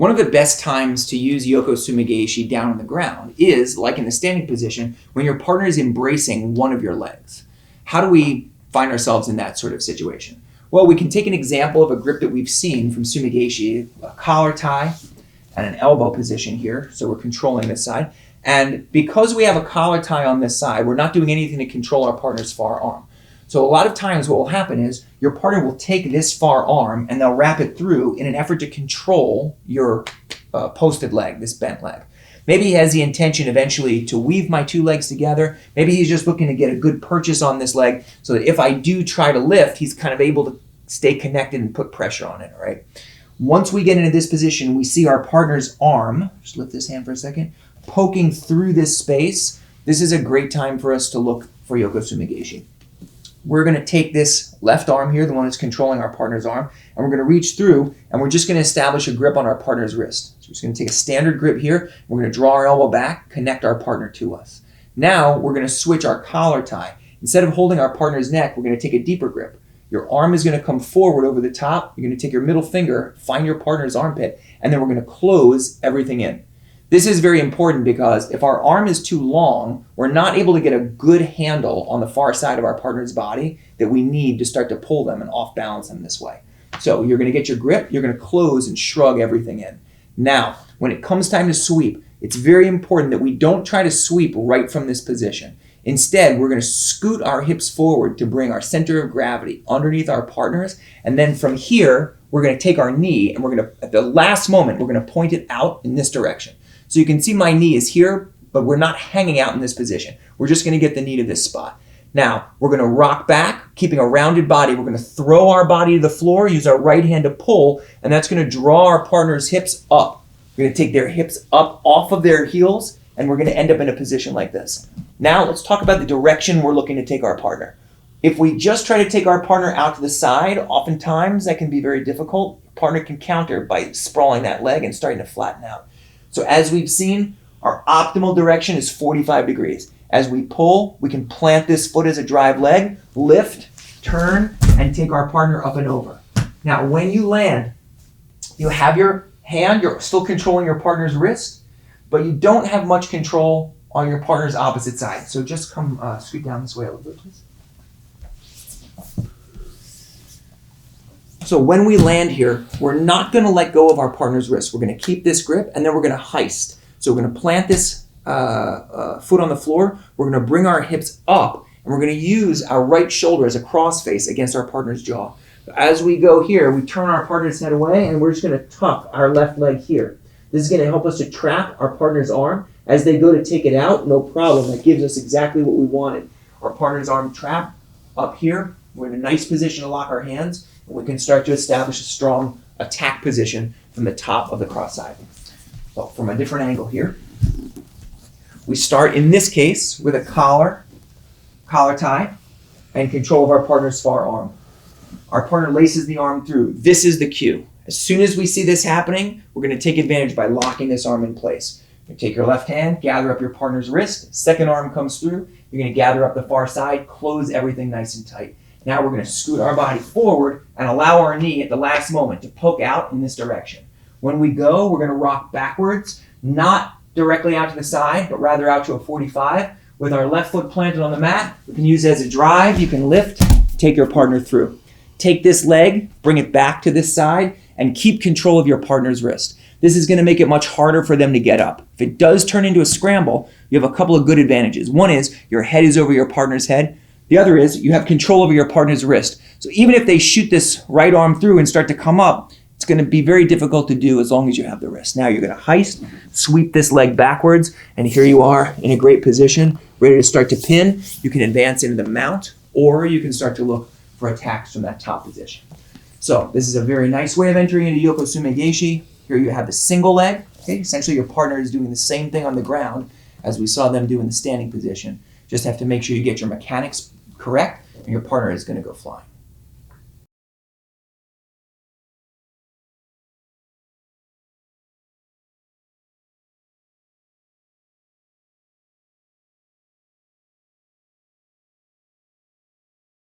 One of the best times to use Yoko Sumi Gaeshi down on the ground is, like in the standing position, when your partner is embracing one of your legs. How do we find ourselves in that sort of situation? Well, we can take an example of a grip that we've seen from Sumi Gaeshi, a collar tie and an elbow position here. So we're controlling this side. And because we have a collar tie on this side, we're not doing anything to control our partner's far arm. So a lot of times what will happen is your partner will take this far arm and they'll wrap it through in an effort to control your posted leg, this bent leg. Maybe he has the intention eventually to weave my two legs together. Maybe he's just looking to get a good purchase on this leg so that if I do try to lift, he's kind of able to stay connected and put pressure on it, all right? Once we get into this position, we see our partner's arm, just lift this hand for a second, poking through this space. This is a great time for us to look for Yoko Sumi Gaeshi. We're going to take this left arm here, the one that's controlling our partner's arm, and we're going to reach through, and we're just going to establish a grip on our partner's wrist. So we're just going to take a standard grip here. We're going to draw our elbow back, connect our partner to us. Now we're going to switch our collar tie. Instead of holding our partner's neck, we're going to take a deeper grip. Your arm is going to come forward over the top. You're going to take your middle finger, find your partner's armpit, and then we're going to close everything in. This is very important because if our arm is too long, we're not able to get a good handle on the far side of our partner's body that we need to start to pull them and off balance them this way. So you're going to get your grip, you're going to close and shrug everything in. Now, when it comes time to sweep, it's very important that we don't try to sweep right from this position. Instead, we're going to scoot our hips forward to bring our center of gravity underneath our partners. And then from here, we're going to take our knee and we're going to, at the last moment, we're going to point it out in this direction. So you can see my knee is here, but we're not hanging out in this position. We're just going to get the knee to this spot. Now, we're going to rock back, keeping a rounded body. We're going to throw our body to the floor, use our right hand to pull, and that's going to draw our partner's hips up. We're going to take their hips up off of their heels, and we're going to end up in a position like this. Now, let's talk about the direction we're looking to take our partner. If we just try to take our partner out to the side, oftentimes that can be very difficult. Your partner can counter by sprawling that leg and starting to flatten out. So as we've seen, our optimal direction is 45 degrees. As we pull, we can plant this foot as a drive leg, lift, turn, and take our partner up and over. Now, when you land, you have your hand, you're still controlling your partner's wrist, but you don't have much control on your partner's opposite side. So just come scoot down this way a little bit, please. So when we land here, we're not going to let go of our partner's wrist. We're going to keep this grip, and then we're going to heist. So we're going to plant this foot on the floor. We're going to bring our hips up, and we're going to use our right shoulder as a crossface against our partner's jaw. So as we go here, we turn our partner's head away, and we're just going to tuck our left leg here. This is going to help us to trap our partner's arm. As they go to take it out, no problem. That gives us exactly what we wanted. Our partner's arm trapped up here. We're in a nice position to lock our hands. We can start to establish a strong attack position from the top of the cross side. So from a different angle here, we start in this case with a collar tie, and control of our partner's far arm. Our partner laces the arm through. This is the cue. As soon as we see this happening, we're going to take advantage by locking this arm in place. You take your left hand, gather up your partner's wrist, second arm comes through, you're going to gather up the far side, close everything nice and tight. Now we're going to scoot our body forward and allow our knee at the last moment to poke out in this direction. When we go, we're going to rock backwards, not directly out to the side, but rather out to a 45. With our left foot planted on the mat, we can use it as a drive. You can lift, take your partner through. Take this leg, bring it back to this side, and keep control of your partner's wrist. This is going to make it much harder for them to get up. If it does turn into a scramble, you have a couple of good advantages. One is your head is over your partner's head. The other is you have control over your partner's wrist. So even if they shoot this right arm through and start to come up, it's going to be very difficult to do as long as you have the wrist. Now you're going to heist, sweep this leg backwards, and here you are in a great position, ready to start to pin. You can advance into the mount, or you can start to look for attacks from that top position. So this is a very nice way of entering into Yoko Sumi Gaeshi. Here you have the single leg. Okay? Essentially your partner is doing the same thing on the ground as we saw them do in the standing position. Just have to make sure you get your mechanics correct, and your partner is going to go flying.